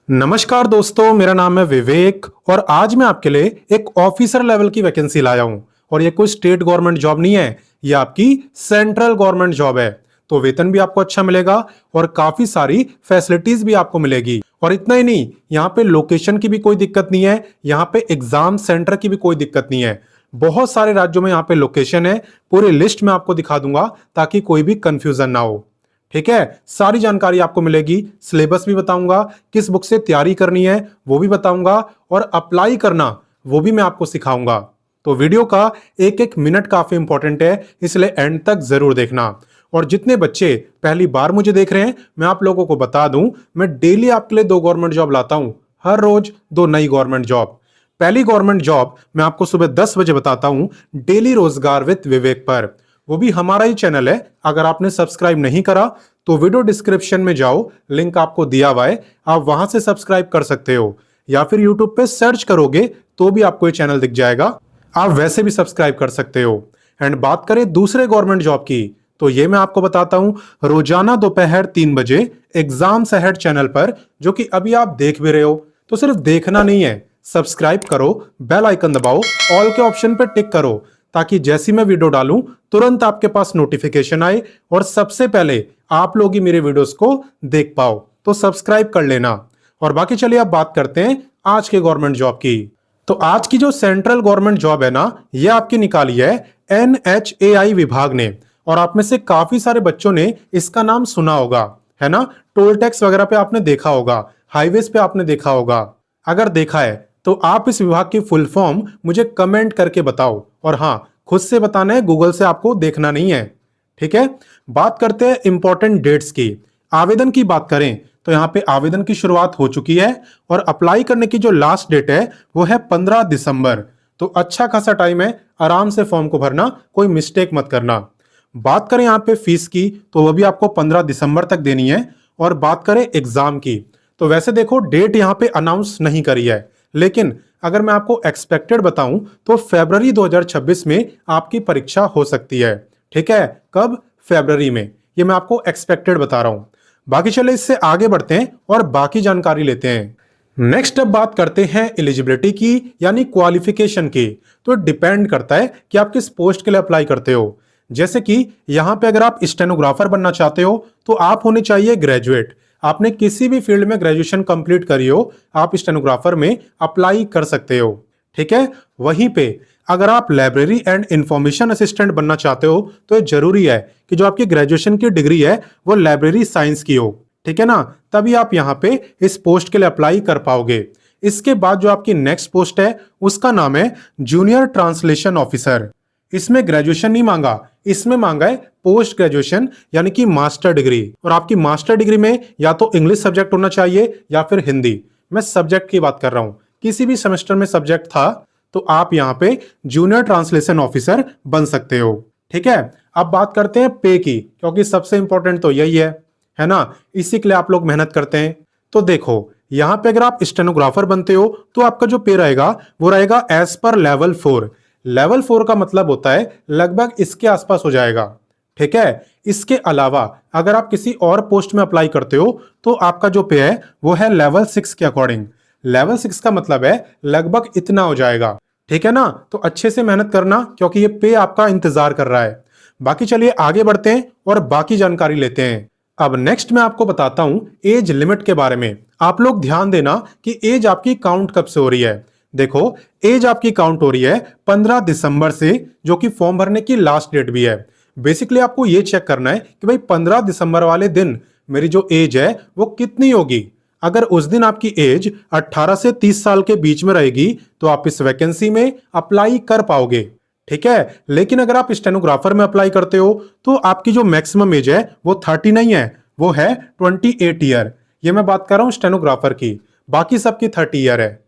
नमस्कार दोस्तों, मेरा नाम है विवेक और आज मैं आपके लिए एक ऑफिसर लेवल की वैकेंसी लाया हूं। और ये कोई स्टेट गवर्नमेंट जॉब नहीं है, ये आपकी सेंट्रल गवर्नमेंट जॉब है। तो वेतन भी आपको अच्छा मिलेगा और काफी सारी फैसिलिटीज भी आपको मिलेगी। और इतना ही नहीं, यहाँ पे लोकेशन की भी कोई दिक्कत नहीं है, यहाँ पे एग्जाम सेंटर की भी कोई दिक्कत नहीं है। बहुत सारे राज्यों में यहाँ पे लोकेशन है, पूरी लिस्ट में आपको दिखा दूंगा ताकि कोई भी कंफ्यूजन ना हो। ठीक है, सारी जानकारी आपको मिलेगी, सिलेबस भी बताऊंगा, किस बुक से तैयारी करनी है वो भी बताऊंगा और अप्लाई करना वो भी मैं आपको सिखाऊंगा। तो वीडियो का एक एक मिनट काफी इंपॉर्टेंट है, इसलिए एंड तक जरूर देखना। और जितने बच्चे पहली बार मुझे देख रहे हैं, मैं आप लोगों को बता दूं, मैं डेली आपके लिए 2 गवर्नमेंट जॉब लाता हूं, हर रोज 2 नई गवर्नमेंट जॉब। पहली गवर्नमेंट जॉब मैं आपको सुबह 10 बजे बताता हूं, डेली रोजगार विद विवेक पर। वो भी हमारा ही चैनल है। अगर आपने सब्सक्राइब नहीं करा तो वीडियो डिस्क्रिप्शन में जाओ, लिंक आपको दिया हुआ है, आप वहां से सब्सक्राइब कर सकते हो, या फिर यूट्यूब पे सर्च करोगे तो भी आपको ये चैनल दिख जाएगा, आप वैसे भी सब्सक्राइब कर सकते हो। एंड बात करें दूसरे गवर्नमेंट जॉब की, तो ये मैं आपको बताता हूं, रोजाना दोपहर 3 बजे एग्जाम्स अहेड चैनल पर, जो कि अभी आप देख भी रहे हो। तो सिर्फ देखना नहीं है, सब्सक्राइब करो, बेल आइकन दबाओ, ऑल के ऑप्शन पे टिक करो, ताकि जैसी मैं वीडियो डालूं तुरंत आपके पास नोटिफिकेशन आए और सबसे पहले आप लोग ही मेरे वीडियोस को देख पाओ। तो सब्सक्राइब कर लेना। और बाकी चलिए अब बात करते हैं आज के गवर्नमेंट जॉब की। तो आज की जो सेंट्रल गवर्नमेंट जॉब है ना, ये आपकी निकाली है NHAI विभाग ने। और आप में से काफी सारे बच्चों ने इसका नाम सुना होगा, है ना। टोल टैक्स वगैरह पे आपने देखा होगा, हाईवेज पे आपने देखा होगा। अगर देखा है तो आप इस विभाग की फुल फॉर्म मुझे कमेंट करके बताओ। और हाँ, खुद से बताना है, गूगल से आपको देखना नहीं है। ठीक है, बात करते हैं इंपॉर्टेंट डेट्स की। आवेदन की बात करें तो यहाँ पे आवेदन की शुरुआत हो चुकी है और अप्लाई करने की जो लास्ट डेट है वो है 15 दिसंबर। तो अच्छा खासा टाइम है, आराम से फॉर्म को भरना, कोई मिस्टेक मत करना। बात करें यहाँ पे फीस की तो वो भी आपको 15 दिसंबर तक देनी है। और बात करें एग्जाम की तो वैसे देखो डेट यहाँ पे अनाउंस नहीं करी है, लेकिन अगर मैं आपको एक्सपेक्टेड बताऊं तो फरवरी 2026 में आपकी परीक्षा हो सकती है। ठीक है, कब? फरवरी में। ये मैं आपको एक्सपेक्टेड बता रहा हूं। बाकी चले इससे आगे बढ़ते हैं और बाकी जानकारी लेते हैं। नेक्स्ट अब बात करते हैं एलिजिबिलिटी की, यानी क्वालिफिकेशन की। तो डिपेंड करता है कि आप किस पोस्ट के लिए अप्लाई करते हो। जैसे कि यहां पे अगर आप स्टेनोग्राफर बनना चाहते हो तो आप होने चाहिए ग्रेजुएट, आपने किसी भी फील्ड में ग्रेजुएशन कंप्लीट करी हो, आप स्टेनोग्राफर में अप्लाई कर सकते हो। ठीक है, वहीं पे अगर आप लाइब्रेरी एंड इंफॉर्मेशन असिस्टेंट बनना चाहते हो तो ये जरूरी है कि जो आपकी ग्रेजुएशन की डिग्री है वो लाइब्रेरी साइंस की हो। ठीक है ना, तभी आप यहाँ पे इस पोस्ट के लिए अप्लाई कर पाओगे। इसके बाद जो आपकी नेक्स्ट पोस्ट है उसका नाम है जूनियर ट्रांसलेशन ऑफिसर। इसमें ग्रेजुएशन नहीं मांगा, इसमें मांगा है पोस्ट ग्रेजुएशन, यानी कि मास्टर डिग्री। और आपकी मास्टर डिग्री में या तो इंग्लिश सब्जेक्ट होना चाहिए या फिर हिंदी। मैं सब्जेक्ट की बात कर रहा हूं, किसी भी सेमेस्टर में सब्जेक्ट था तो आप यहां पे जूनियर ट्रांसलेशन ऑफिसर बन सकते हो। ठीक है, अब बात करते हैं पे की, क्योंकि सबसे इंपॉर्टेंट तो यही है ना, इसी के लिए आप लोग मेहनत करते हैं। तो देखो यहां पे अगर आप स्टेनोग्राफर बनते हो तो आपका जो पे रहेगा वो रहेगा एज पर लेवल 4। लेवल 4 का मतलब होता है लगभग इसके आसपास हो जाएगा। ठीक है, इसके अलावा अगर आप किसी और पोस्ट में अप्लाई करते हो तो आपका जो पे है वो है लेवल 6 के अकॉर्डिंग। लेवल 6 का मतलब है लगभग इतना हो जाएगा। ठीक है ना, तो अच्छे से मेहनत करना, क्योंकि ये पे आपका इंतजार कर रहा है। बाकी चलिए आगे बढ़ते हैं और बाकी जानकारी लेते हैं। अब नेक्स्ट मैं आपको बताता हूं एज लिमिट के बारे में। आप लोग ध्यान देना कि एज आपकी काउंट कब से हो रही है। देखो एज आपकी काउंट हो रही है 15 दिसंबर से, जो कि फॉर्म भरने की लास्ट डेट भी है। बेसिकली आपको ये चेक करना है कि भाई 15 दिसंबर वाले दिन मेरी जो एज है वो कितनी होगी। अगर उस दिन आपकी एज 18 से 30 साल के बीच में रहेगी तो आप इस वैकेंसी में अप्लाई कर पाओगे। ठीक है, लेकिन अगर आप स्टेनोग्राफर में अप्लाई करते हो तो आपकी जो मैक्सिमम एज है वो 30 नहीं है, वो है 28 ईयर। ये मैं बात कर रहा हूं स्टेनोग्राफर की, बाकी सबकी 30 ईयर है।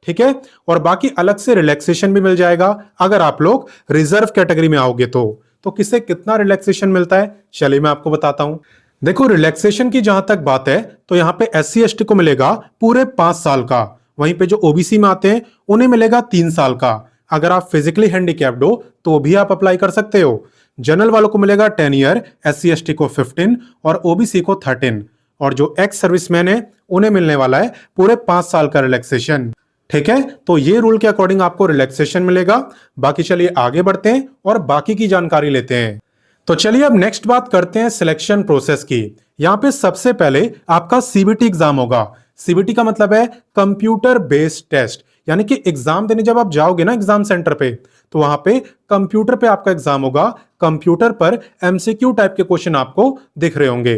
ठीक है, और बाकी अलग से रिलैक्सेशन भी मिल जाएगा अगर आप लोग रिजर्व कैटेगरी में आओगे तो किसे कितना रिलैक्सेशन मिलता है चलिए मैं आपको बताता हूं। देखो रिलैक्सेशन की जहां तक बात है तो यहाँ पे SC/ST को मिलेगा पूरे 5 साल का, वहीं पे जो OBC में आते हैं उन्हें मिलेगा 3 साल का। अगर आप फिजिकली हैंडीकैप्ड हो तो भी आप अप्लाई कर सकते हो। जनरल वालों को मिलेगा 10 ईयर, SC/ST को 15 और OBC को 13। और जो एक्स सर्विसमैन है उन्हें मिलने वाला है पूरे 5 साल का रिलैक्सेशन। ठीक है, तो ये रूल के अकॉर्डिंग आपको रिलैक्सेशन मिलेगा। बाकी चलिए आगे बढ़ते हैं और बाकी की जानकारी लेते हैं। तो चलिए अब नेक्स्ट बात करते हैं सिलेक्शन प्रोसेस की। यहाँ पे सबसे पहले आपका सीबीटी एग्जाम होगा। सीबीटी का मतलब है कंप्यूटर बेस्ड टेस्ट, यानी कि एग्जाम देने जब आप जाओगे ना एग्जाम सेंटर पे, तो वहां पे कंप्यूटर पे आपका एग्जाम होगा। कंप्यूटर पर एमसीक्यू टाइप के क्वेश्चन आपको दिख रहे होंगे।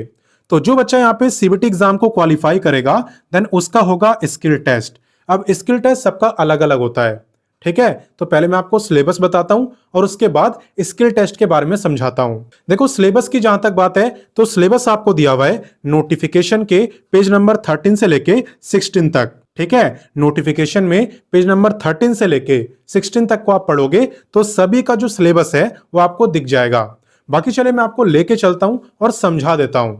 तो जो बच्चा यहाँ पे सीबीटी एग्जाम को क्वालिफाई करेगा देन उसका होगा स्किल टेस्ट। अब स्किल टेस्ट सबका अलग अलग होता है। ठीक है, तो पहले मैं आपको सिलेबस बताता हूं और उसके बाद स्किल टेस्ट के बारे में समझाता हूं। देखो सिलेबस की जहां तक बात है तो सिलेबस आपको दिया हुआ है नोटिफिकेशन के पेज नंबर 13 से लेके 16 तक। ठीक है, नोटिफिकेशन में पेज नंबर 13 से लेके 16 तक को आप पढ़ोगे तो सभी का जो सिलेबस है वो आपको दिख जाएगा। बाकी चले मैं आपको लेके चलता हूं और समझा देता हूं।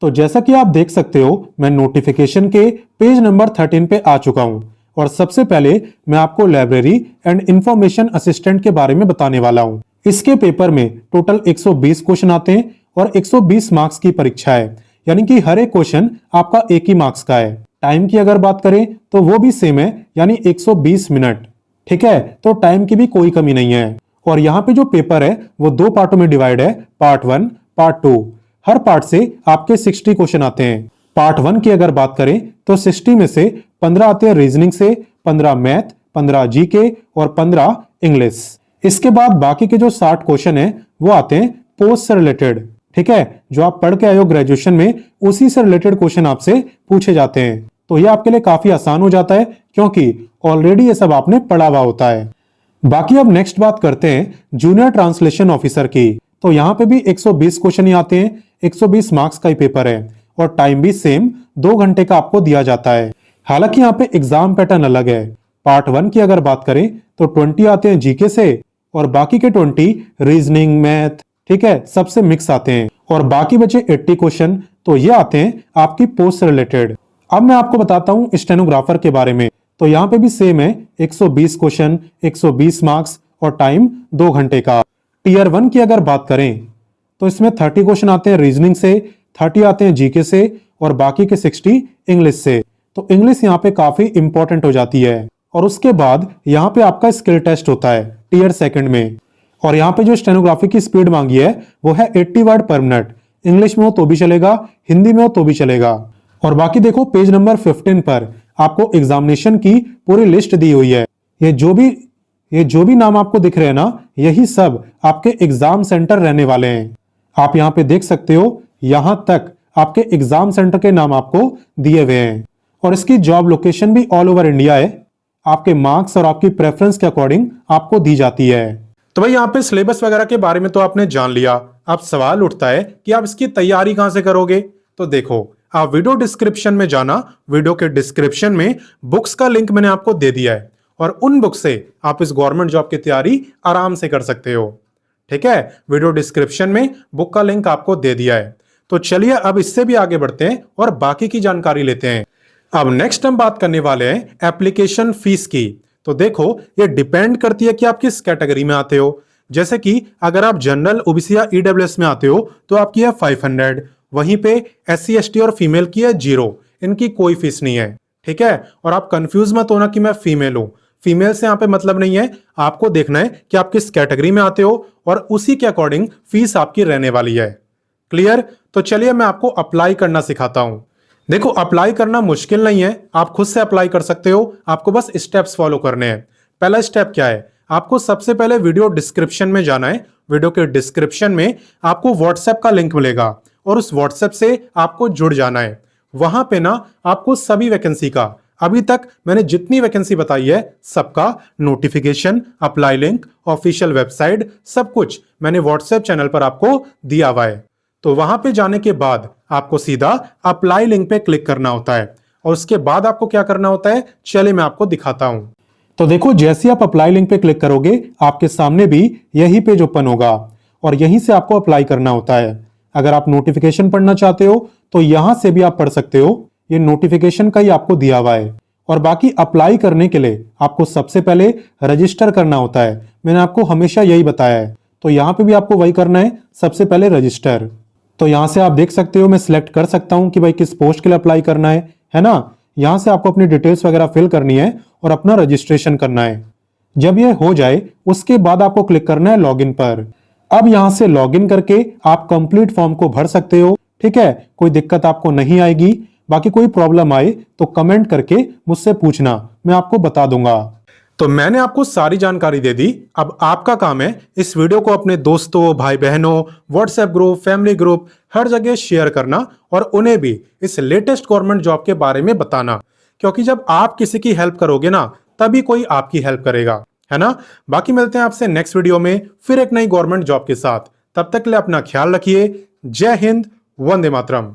तो जैसा कि आप देख सकते हो मैं नोटिफिकेशन के पेज नंबर 13 पे आ चुका हूं और सबसे पहले मैं आपको लाइब्रेरी एंड इंफॉर्मेशन असिस्टेंट के बारे में बताने वाला हूं। इसके पेपर में टोटल 120 क्वेश्चन आते हैं और 120 मार्क्स की परीक्षा है, यानी कि हर एक क्वेश्चन आपका एक ही मार्क्स का है। टाइम की अगर बात करें तो वो भी सेम है, यानी 120 मिनट। ठीक है, तो टाइम की भी कोई कमी नहीं है। और यहाँ पे जो पेपर है वो 2 पार्टों में डिवाइड है, पार्ट 1 पार्ट 2। हर पार्ट से आपके 60 क्वेश्चन आते हैं। पार्ट 1 की अगर बात करें तो 60 में से 15 आते हैं रीजनिंग से, 15 मैथ, 15 जीके और 15 इंग्लिश। इसके बाद बाकी के जो 60 क्वेश्चन है वो आते हैं पोस्ट से रिलेटेड। ठीक है, जो आप पढ़ के आए हो ग्रेजुएशन में उसी से रिलेटेड क्वेश्चन आपसे पूछे जाते हैं। तो ये आपके लिए काफी आसान हो जाता है क्योंकि ऑलरेडी ये सब आपने पढ़ा हुआ होता है। बाकी अब नेक्स्ट बात करते हैं जूनियर ट्रांसलेशन ऑफिसर की। तो यहाँ पे भी 120 क्वेश्चन ही आते हैं, 120 मार्क्स का ही पेपर है और टाइम भी सेम 2 घंटे का आपको दिया जाता है। हालांकि यहाँ पे एग्जाम पैटर्न अलग है। पार्ट 1 की अगर बात करें तो 20 आते हैं जीके से और बाकी के 20 रीजनिंग मैथ, ठीक है, सबसे मिक्स आते हैं। और बाकी बचे 80 क्वेश्चन तो ये आते हैं आपकी पोस्ट से रिलेटेड। अब मैं आपको बताता हूं स्टेनोग्राफर के बारे में। तो यहाँ पे भी सेम है, 120 क्वेश्चन, 120 मार्क्स और टाइम 2 घंटे का। टीयर 1 की अगर बात करें तो इसमें 30 क्वेश्चन आते हैं रीजनिंग से, 30 आते हैं जीके से और बाकी के 60 इंग्लिश से। तो इंग्लिश यहाँ पे काफी इंपॉर्टेंट हो जाती है। और उसके बाद यहाँ पे आपका स्किल टेस्ट होता है टीयर 2 में। और यहाँ पे जो स्टेनोग्राफी की स्पीड मांगी है वो है 80 वर्ड पर मिनट। इंग्लिश में हो तो भी चलेगा, हिंदी में हो तो भी चलेगा। और बाकी देखो पेज नंबर 15 पर आपको एग्जामिनेशन की पूरी लिस्ट दी हुई है। ये जो भी नाम आपको दिख रहे हैं ना, यही सब आपके एग्जाम सेंटर रहने वाले हैं। आप यहाँ पे देख सकते हो, यहां तक आपके एग्जाम सेंटर के नाम आपको दिए हुए हैं। और इसकी जॉब लोकेशन भी ऑल ओवर इंडिया है। आपके मार्क्स और आपकी प्रेफरेंस के अकॉर्डिंग आपको दी जाती है। तो भाई यहाँ पे सिलेबस वगैरह के बारे में तो आपने जान लिया। अब सवाल उठता है कि आप इसकी तैयारी कहां से करोगे। तो देखो, आप वीडियो डिस्क्रिप्शन में जाना। वीडियो के डिस्क्रिप्शन में बुक्स का लिंक मैंने आपको दे दिया है और उन बुक से आप इस गवर्नमेंट जॉब की तैयारी आराम से कर सकते हो। ठीक है, वीडियो डिस्क्रिप्शन में बुक का लिंक आपको दे दिया है। तो चलिए अब इससे भी आगे बढ़ते हैं और बाकी की जानकारी लेते हैं। अब नेक्स्ट हम बात करने वाले हैं एप्लीकेशन फीस की। तो देखो, ये डिपेंड करती है कि आप किस कैटेगरी में आते हो। जैसे कि अगर आप जनरल, ओबीसी या ईडब्ल्यूएस में आते हो तो आपकी है 500। वहीं पे एससी, एसटी और फीमेल की है 0। इनकी कोई फीस नहीं है। ठीक है, और आप कंफ्यूज मत होना कि मैं फीमेल हूं। फीमेल से यहाँ पे मतलब नहीं है। आपको देखना है कि आप किस कैटेगरी में आते हो और उसी के अकॉर्डिंग फीस आपकी रहने वाली है। क्लियर? तो चलिए मैं आपको अप्लाई करना सिखाता हूं। देखो, अप्लाई करना मुश्किल नहीं है, आप खुद से अप्लाई कर सकते हो। आपको बस स्टेप्स फॉलो करने हैं। पहला स्टेप क्या है, आपको सबसे पहले वीडियो डिस्क्रिप्शन में जाना है। वीडियो के डिस्क्रिप्शन में आपको व्हाट्सएप का लिंक मिलेगा और उस व्हाट्सएप से आपको जुड़ जाना है। वहां पे ना आपको सभी वैकेंसी का, अभी तक मैंने जितनी वैकेंसी बताई है सबका notification, apply link, official website, सब कुछ मैंने व्हाट्सएप चैनल पर आपको दिया हुआ है। तो वहां पे जाने के बाद आपको सीधा अप्लाई लिंक पे क्लिक करना होता है और उसके बाद आपको क्या करना होता है, चलिए मैं आपको दिखाता हूं। तो देखो, जैसे आप अप्लाई लिंक पे क्लिक करोगे आपके सामने भी यही पेज ओपन होगा और यहीं से आपको अप्लाई करना होता है। अगर आप नोटिफिकेशन पढ़ना चाहते हो तो यहां से भी आप पढ़ सकते हो। ये नोटिफिकेशन का ही आपको दिया हुआ है। और बाकी अप्लाई करने के लिए आपको सबसे पहले रजिस्टर करना होता है। मैंने आपको हमेशा यही बताया है। तो यहां पे भी आपको वही करना है, सबसे पहले रजिस्टर। तो यहाँ से आप देख सकते हो मैं सिलेक्ट कर सकता हूँ कि भाई किस पोस्ट के लिए अप्लाई करना है ना। यहाँ से आपको अपनी डिटेल्स वगैरह फिल करनी है और अपना रजिस्ट्रेशन करना है। जब ये हो जाए उसके बाद आपको क्लिक करना है लॉगिन पर। अब यहाँ से लॉगिन करके आप कंप्लीट फॉर्म को भर सकते हो। ठीक है, कोई दिक्कत आपको नहीं आएगी। बाकी कोई प्रॉब्लम आए तो कमेंट करके मुझसे पूछना, मैं आपको बता दूंगा। तो मैंने आपको सारी जानकारी दे दी। अब आपका काम है इस वीडियो को अपने दोस्तों, भाई बहनों, व्हाट्सएप ग्रुप, फैमिली ग्रुप, हर जगह शेयर करना और उन्हें भी इस लेटेस्ट गवर्नमेंट जॉब के बारे में बताना। क्योंकि जब आप किसी की हेल्प करोगे ना, तभी कोई आपकी हेल्प करेगा, है ना। बाकी मिलते हैं आपसे नेक्स्ट वीडियो में फिर एक नई गवर्नमेंट जॉब के साथ। तब तक के लिए अपना ख्याल रखिए। जय हिंद, वंदे मातरम।